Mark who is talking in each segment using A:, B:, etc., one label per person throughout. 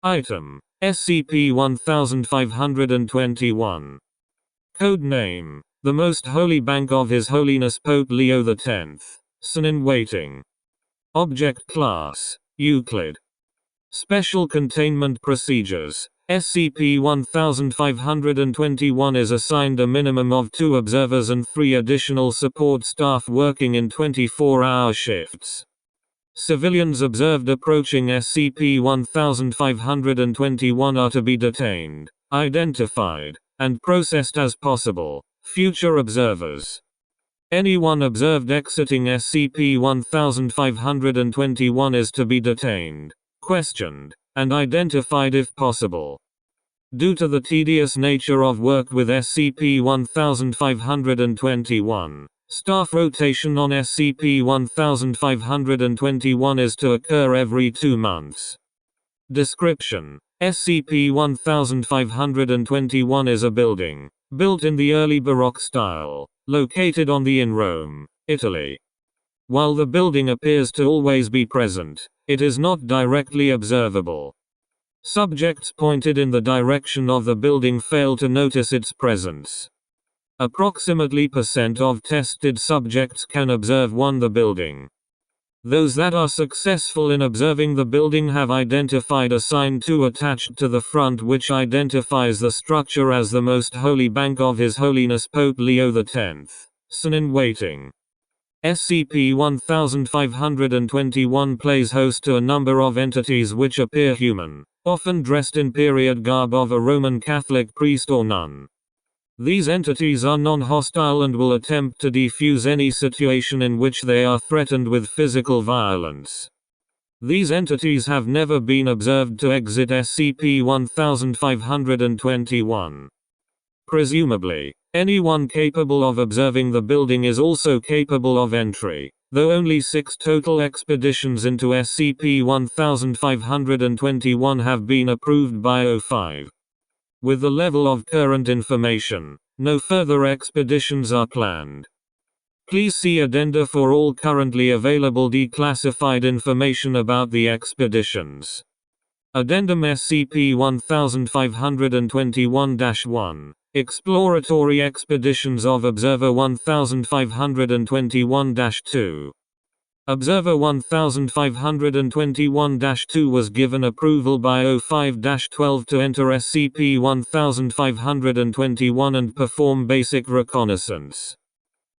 A: Item: SCP-1521. Code name: The Most Holy Bank of His Holiness Pope Leo X. Son in Waiting. Object Class: Euclid. Special Containment Procedures: SCP-1521 is assigned a minimum of 2 observers and 3 additional support staff working in 24-hour shifts. Civilians observed approaching SCP-1521 are to be detained, identified, and processed as possible future observers. Anyone observed exiting SCP-1521 is to be detained, questioned, and identified if possible. Due to the tedious nature of work with SCP-1521, staff rotation on SCP-1521 is to occur every 2 months. Description: SCP-1521 is a building, built in the early Baroque style, located on the in Rome, Italy. While the building appears to always be present, it is not directly observable. Subjects pointed in the direction of the building fail to notice its presence. Approximately % of tested subjects can observe the building. Those that are successful in observing the building have identified a sign 2 attached to the front which identifies the structure as the Most Holy Bank of His Holiness Pope Leo X. Son in Waiting. SCP-1521 plays host to a number of entities which appear human, often dressed in period garb of a Roman Catholic priest or nun. These entities are non-hostile and will attempt to defuse any situation in which they are threatened with physical violence. These entities have never been observed to exit SCP-1521. Presumably, anyone capable of observing the building is also capable of entry, though only 6 total expeditions into SCP-1521 have been approved by O5. With the level of current information, no further expeditions are planned. Please see Addenda for all currently available declassified information about the expeditions. Addendum SCP-1521-1 Exploratory Expeditions of Observer 1521-2. Observer 1521-2 was given approval by O5-12 to enter SCP-1521 and perform basic reconnaissance.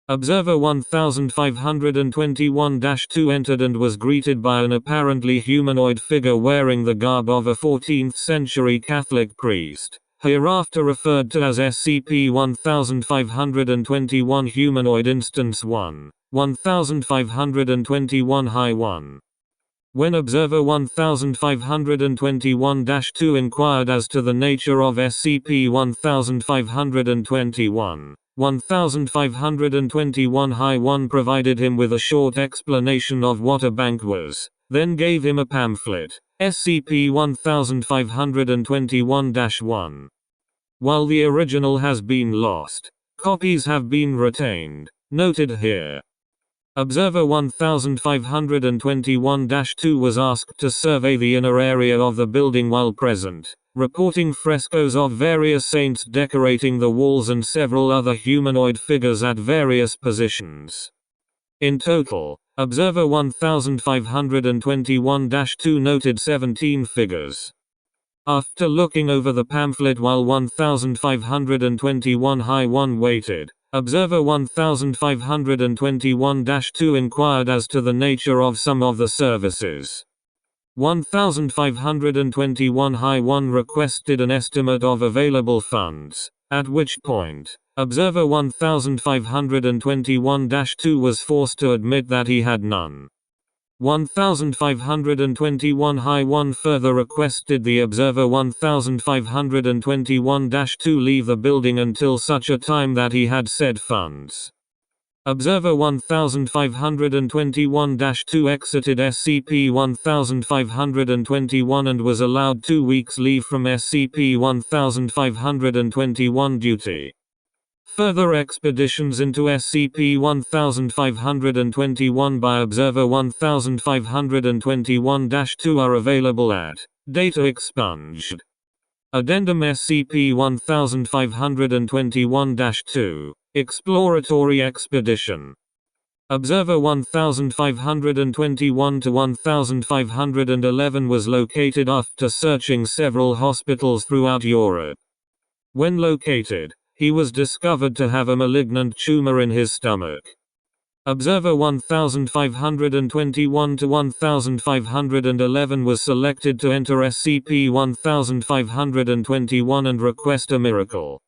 A: Observer 1521-2 entered and was greeted by an apparently humanoid figure wearing the garb of a 14th-century Catholic priest, hereafter referred to as SCP-1521 Humanoid Instance 1. 1521-1. When Observer 1521-2 inquired as to the nature of SCP-1521, 1521-1 provided him with a short explanation of what a bank was, then gave him a pamphlet, SCP-1521-1. While the original has been lost, copies have been retained, noted here. Observer 1521-2 was asked to survey the inner area of the building while present, reporting frescoes of various saints decorating the walls and several other humanoid figures at various positions. In total, Observer 1521-2 noted 17 figures. After looking over the pamphlet while 1521-1 waited, Observer 1521-2 inquired as to the nature of some of the services. 1521-1 requested an estimate of available funds, at which point, Observer 1521-2 was forced to admit that he had none. 1521-1 further requested the Observer 1521-2 leave the building until such a time that he had said funds. Observer 1521-2 exited SCP-1521 and was allowed 2 weeks leave from SCP-1521 duty. Further expeditions into SCP-1521 by Observer 1521-2 are available at Data expunged. Addendum SCP-1521-2, Exploratory Expedition. Observer 1521-1511 was located after searching several hospitals throughout Europe. When located, he was discovered to have a malignant tumor in his stomach. Observer 1521-1511 was selected to enter SCP-1521 and request a miracle.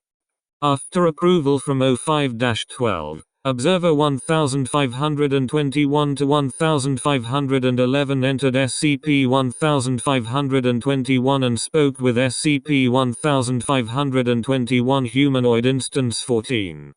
A: After approval from O5-12, Observer 1521-1511 entered SCP-1521 and spoke with SCP-1521 Humanoid Instance 14.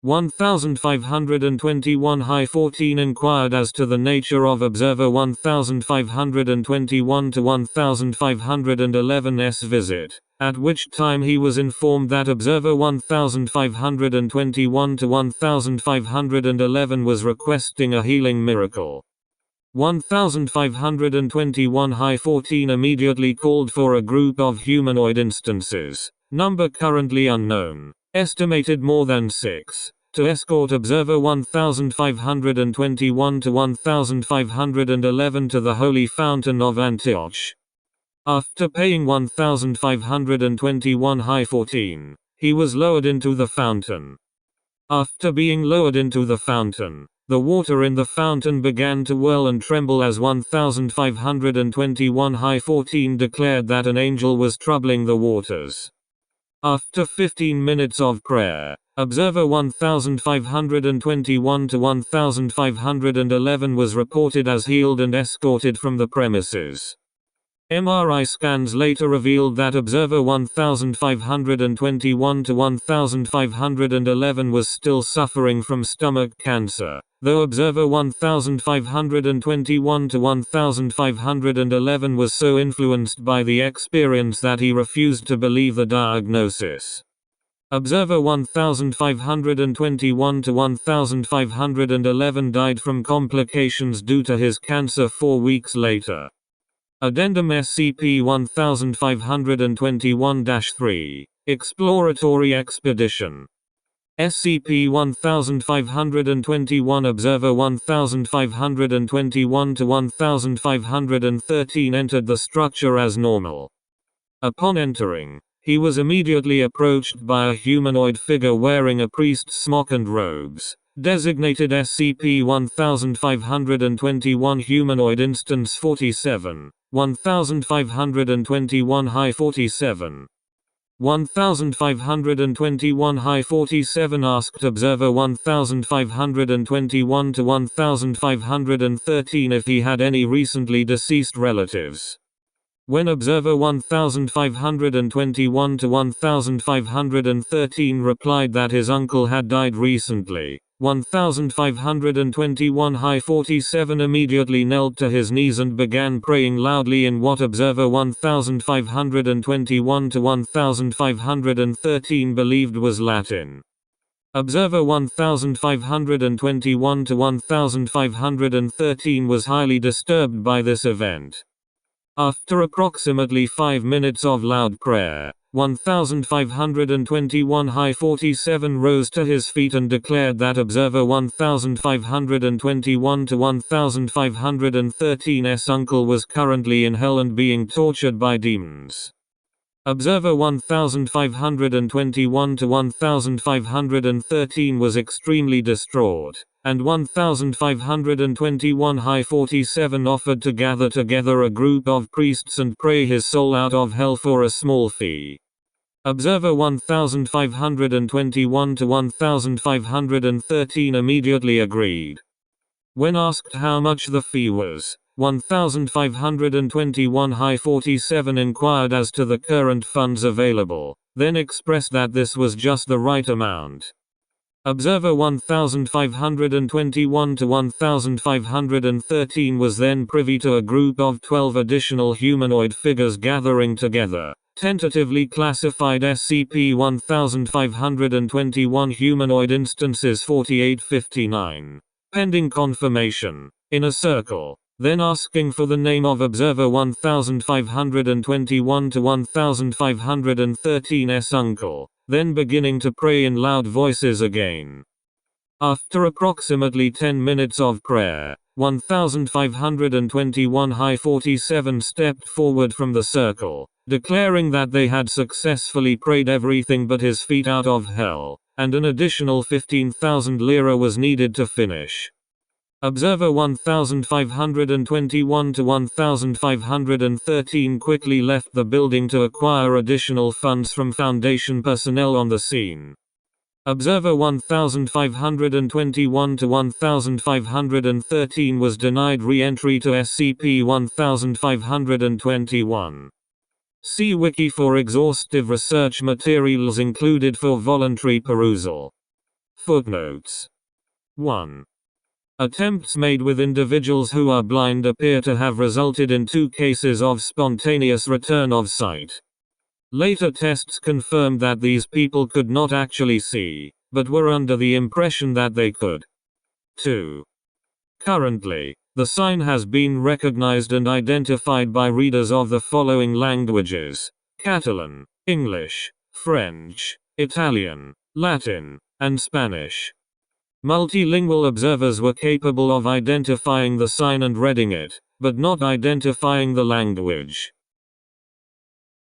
A: 1521-14 inquired as to the nature of Observer 1521-1511's visit, at which time he was informed that Observer 1521-1511 was requesting a healing miracle. 1521-14 immediately called for a group of humanoid instances, number currently unknown, estimated more than 6, to escort Observer 1521-1511 to the Holy Fountain of Antioch. After paying 1521-14, he was lowered into the fountain. After being lowered into the fountain, the water in the fountain began to whirl and tremble as 1521-14 declared that an angel was troubling the waters. After 15 minutes of prayer, Observer 1521-1511 was reported as healed and escorted from the premises. MRI scans later revealed that Observer 1521-1511 was still suffering from stomach cancer, though Observer 1521-1511 was so influenced by the experience that he refused to believe the diagnosis. Observer 1521-1511 died from complications due to his cancer 4 weeks later. Addendum SCP-1521-3, Exploratory Expedition. SCP-1521 Observer 1521-1513 entered the structure as normal. Upon entering, he was immediately approached by a humanoid figure wearing a priest's smock and robes, designated SCP-1521 Humanoid Instance 47, 1521-47. 1521-47 asked Observer 1521-1513 if he had any recently deceased relatives. When Observer 1521-1513 replied that his uncle had died recently, 1521-47 immediately knelt to his knees and began praying loudly in what Observer 1521-1513 believed was Latin. Observer 1521-1513 was highly disturbed by this event. After approximately 5 minutes of loud prayer, 1521-47 rose to his feet and declared that Observer 1521-1513's uncle was currently in hell and being tortured by demons. Observer 1521-1513 was extremely distraught, and 1521-47 offered to gather together a group of priests and pray his soul out of hell for a small fee. Observer 1521-1513 immediately agreed. When asked how much the fee was, 1521-47 inquired as to the current funds available, then expressed that this was just the right amount. Observer 1521-1513 was then privy to a group of 12 additional humanoid figures gathering together, tentatively classified SCP-1521 Humanoid Instances 4859. Pending confirmation. In a circle. then asking for the name of observer 1521 to 1513's uncle, then beginning to pray in loud voices again. After approximately 10 minutes of prayer, 1521-47 stepped forward from the circle, declaring that they had successfully prayed everything but his feet out of hell, and an additional 15,000 lira was needed to finish. Observer 1521 to 1513 quickly left the building to acquire additional funds from Foundation personnel on the scene. Observer 1521 to 1513 was denied re-entry to SCP-1521. See Wiki for exhaustive research materials included for voluntary perusal. Footnotes. 1. Attempts made with individuals who are blind appear to have resulted in 2 cases of spontaneous return of sight. Later tests confirmed that these people could not actually see, but were under the impression that they could. 2. Currently, the sign has been recognized and identified by readers of the following languages: Catalan, English, French, Italian, Latin, and Spanish. Multilingual observers were capable of identifying the sign and reading it, but not identifying the language.